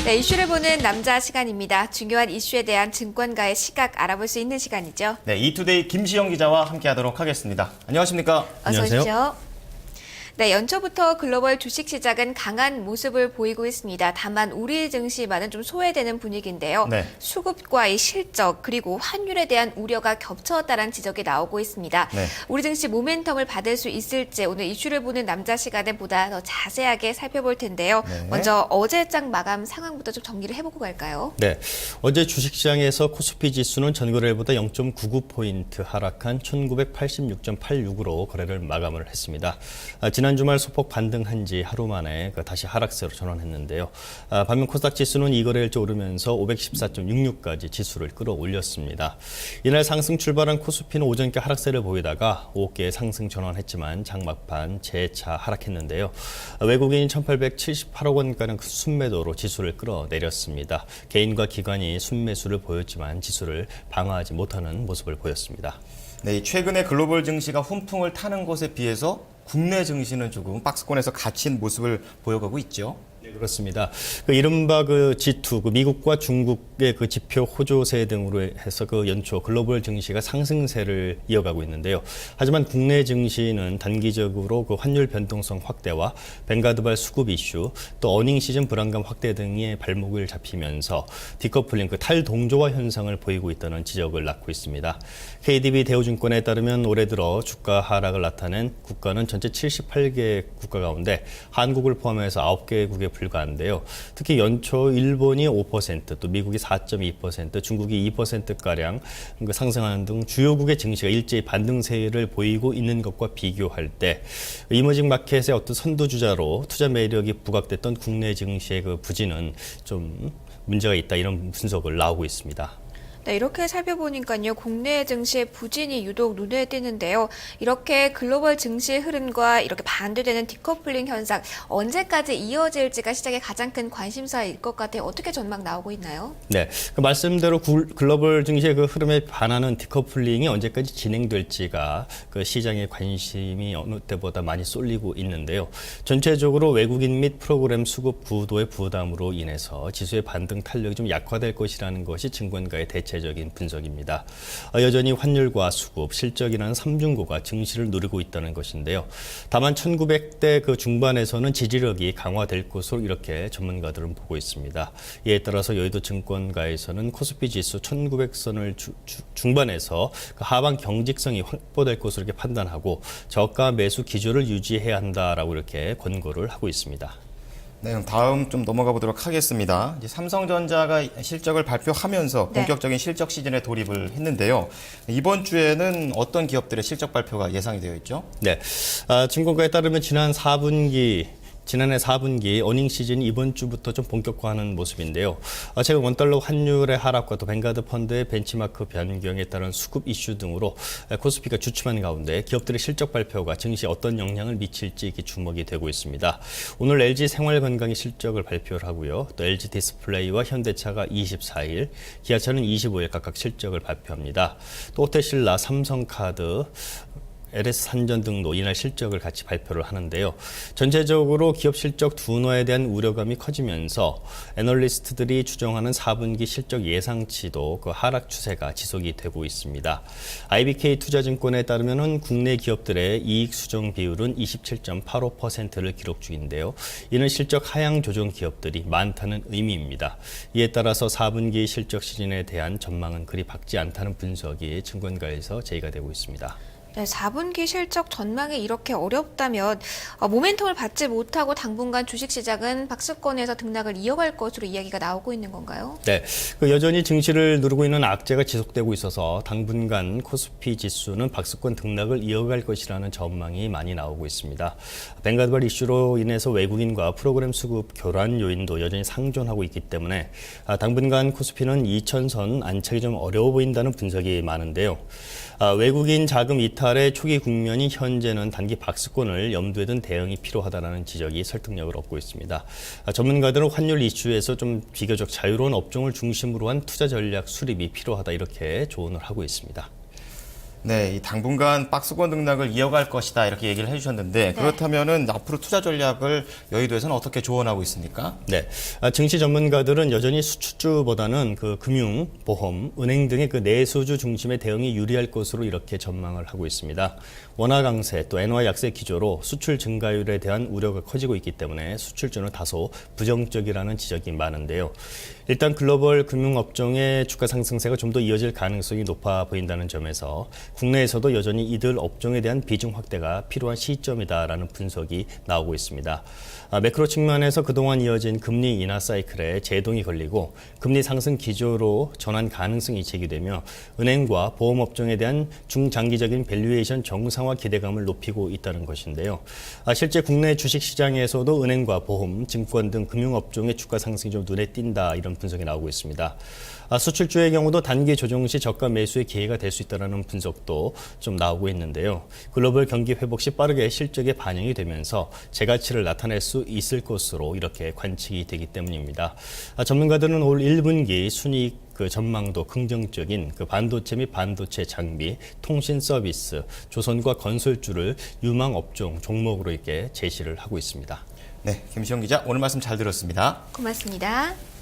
네, 이슈를 보는 남자 시간입니다. 중요한 이슈에 대한 증권가의 시각 알아볼 수 있는 시간이죠. 네, 이투데이 김시영 기자와 함께하도록 하겠습니다. 안녕하십니까? 어서 안녕하세요. 오십시오. 네, 연초부터 글로벌 주식 시장은 강한 모습을 보이고 있습니다. 다만 우리 증시만은 좀 소외되는 분위기인데요. 네. 수급과의 실적 그리고 환율에 대한 우려가 겹쳤다는 지적이 나오고 있습니다. 네. 우리 증시 모멘텀을 받을 수 있을지 오늘 이슈를 보는 남자 시간에 보다 더 자세하게 살펴볼 텐데요. 네. 먼저 어제장 마감 상황부터 좀 정리를 해보고 갈까요? 네, 어제 주식시장에서 코스피 지수는 전거래일보다 0.99포인트 하락한 1986.86으로 거래를 마감을 했습니다. 지난 주말 소폭 반등한 지 하루 만에 다시 하락세로 전환했는데요. 반면 코스닥 지수는 이 거래일째 오르면서 514.66까지 지수를 끌어올렸습니다. 이날 상승 출발한 코스피는 오전께 하락세를 보이다가 오후께 상승 전환했지만 장막판 재차 하락했는데요. 외국인이 1,878억 원가량 순매도로 지수를 끌어내렸습니다. 개인과 기관이 순매수를 보였지만 지수를 방어하지 못하는 모습을 보였습니다. 네, 최근에 글로벌 증시가 훈풍을 타는 것에 비해서 국내 증시는 조금 박스권에서 갇힌 모습을 보여가고 있죠. 네, 그렇습니다. 이른바 G2, 미국과 중국의 지표 호조세 등으로 해서 연초 글로벌 증시가 상승세를 이어가고 있는데요. 하지만 국내 증시는 단기적으로 환율 변동성 확대와 뱅가드발 수급 이슈, 또 어닝 시즌 불안감 확대 등의 발목을 잡히면서 디커플링, 탈동조화 현상을 보이고 있다는 지적을 낳고 있습니다. KDB 대우증권에 따르면 올해 들어 주가 하락을 나타낸 국가는 전체 78개 국가 가운데 한국을 포함해서 9개국에 불과한데요. 특히 연초 일본이 5%, 또 미국이 4.2%, 중국이 2%가량 상승하는 등 주요국의 증시가 일제히 반등세를 보이고 있는 것과 비교할 때 이머징 마켓의 어떤 선두주자로 투자 매력이 부각됐던 국내 증시의 부진은 좀 문제가 있다, 이런 분석을 나오고 있습니다. 네, 이렇게 살펴보니까요, 국내 증시의 부진이 유독 눈에 띄는데요. 이렇게 글로벌 증시의 흐름과 이렇게 반대되는 디커플링 현상, 언제까지 이어질지가 시장의 가장 큰 관심사일 것 같아요. 어떻게 전망 나오고 있나요? 네, 말씀대로 글로벌 증시의 흐름에 반하는 디커플링이 언제까지 진행될지가 시장의 관심이 어느 때보다 많이 쏠리고 있는데요. 전체적으로 외국인 및 프로그램 수급 구도의 부담으로 인해서 지수의 반등 탄력이 좀 약화될 것이라는 것이 증권가의 대체적인 분석입니다. 여전히 환율과 수급, 실적이라는 삼중고가 증시를 누리고 있다는 것인데요. 다만 1900대 중반에서는 지지력이 강화될 것으로 이렇게 전문가들은 보고 있습니다. 이에 따라서 여의도 증권가에서는 코스피 지수 1900선을 중반에서 하방 경직성이 확보될 것으로 이렇게 판단하고 저가 매수 기조를 유지해야 한다라고 이렇게 권고를 하고 있습니다. 네, 그럼 다음 좀 넘어가 보도록 하겠습니다. 이제 삼성전자가 실적을 발표하면서 본격적인 실적 시즌에 돌입을 했는데요. 이번 주에는 어떤 기업들의 실적 발표가 예상이 되어 있죠? 네, 증권가에 따르면 지난해 4분기 어닝 시즌이 이번 주부터 좀 본격화하는 모습인데요. 최근 원달러 환율의 하락과 또 뱅가드 펀드의 벤치마크 변경에 따른 수급 이슈 등으로 코스피가 주춤한 가운데 기업들의 실적 발표가 증시에 어떤 영향을 미칠지 주목이 되고 있습니다. 오늘 LG 생활건강이 실적을 발표를 하고요. 또 LG 디스플레이와 현대차가 24일, 기아차는 25일 각각 실적을 발표합니다. 또 호텔신라, 삼성카드, LS산전 등도 이날 실적을 같이 발표를 하는데요. 전체적으로 기업 실적 둔화에 대한 우려감이 커지면서 애널리스트들이 추정하는 4분기 실적 예상치도 하락 추세가 지속이 되고 있습니다. IBK 투자증권에 따르면 국내 기업들의 이익 수정 비율은 27.85%를 기록 중인데요. 이는 실적 하향 조정 기업들이 많다는 의미입니다. 이에 따라서 4분기 실적 시즌에 대한 전망은 그리 밝지 않다는 분석이 증권가에서 제기가 되고 있습니다. 네, 4분기 실적 전망이 이렇게 어렵다면 모멘텀을 받지 못하고 당분간 주식시장은 박스권에서 등락을 이어갈 것으로 이야기가 나오고 있는 건가요? 네, 여전히 증시를 누르고 있는 악재가 지속되고 있어서 당분간 코스피 지수는 박스권 등락을 이어갈 것이라는 전망이 많이 나오고 있습니다. 뱅가드발 이슈로 인해서 외국인과 프로그램 수급 교란 요인도 여전히 상존하고 있기 때문에 당분간 코스피는 2000선 안착이 좀 어려워 보인다는 분석이 많은데요. 외국인 자금 이탈의 초기 국면이 현재는 단기 박스권을 염두에 둔 대응이 필요하다는 지적이 설득력을 얻고 있습니다. 전문가들은 환율 이슈에서 좀 비교적 자유로운 업종을 중심으로 한 투자 전략 수립이 필요하다, 이렇게 조언을 하고 있습니다. 네, 이 당분간 박스권 등락을 이어갈 것이다 이렇게 얘기를 해주셨는데 그렇다면은 앞으로 투자 전략을 여의도에서는 어떻게 조언하고 있습니까? 네, 증시 전문가들은 여전히 수출주보다는 그 금융, 보험, 은행 등의 그 내수주 중심의 대응이 유리할 것으로 이렇게 전망을 하고 있습니다. 원화 강세 또 엔화 약세 기조로 수출 증가율에 대한 우려가 커지고 있기 때문에 수출주는 다소 부정적이라는 지적이 많은데요. 일단 글로벌 금융업종의 주가 상승세가 좀 더 이어질 가능성이 높아 보인다는 점에서 국내에서도 여전히 이들 업종에 대한 비중 확대가 필요한 시점이다라는 분석이 나오고 있습니다. 매크로 측면에서 그동안 이어진 금리 인하 사이클에 제동이 걸리고 금리 상승 기조로 전환 가능성이 제기되며 은행과 보험업종에 대한 중장기적인 밸류에이션 정상화 기대감을 높이고 있다는 것인데요. 실제 국내 주식시장에서도 은행과 보험, 증권 등 금융업종의 주가 상승이 좀 눈에 띈다 이런 분석이 나오고 있습니다. 수출주의 경우도 단기 조정 시 저가 매수의 기회가 될 수 있다는 분석도 좀 나오고 있는데요. 글로벌 경기 회복 시 빠르게 실적에 반영이 되면서 재가치를 나타낼 수 있을 것으로 이렇게 관측이 되기 때문입니다. 전문가들은 올 1분기 순이익 그 전망도 긍정적인 그 반도체 및 반도체 장비, 통신 서비스, 조선과 건설주를 유망 업종 종목으로 이렇게 제시를 하고 있습니다. 네, 김시영 기자 오늘 말씀 잘 들었습니다. 고맙습니다.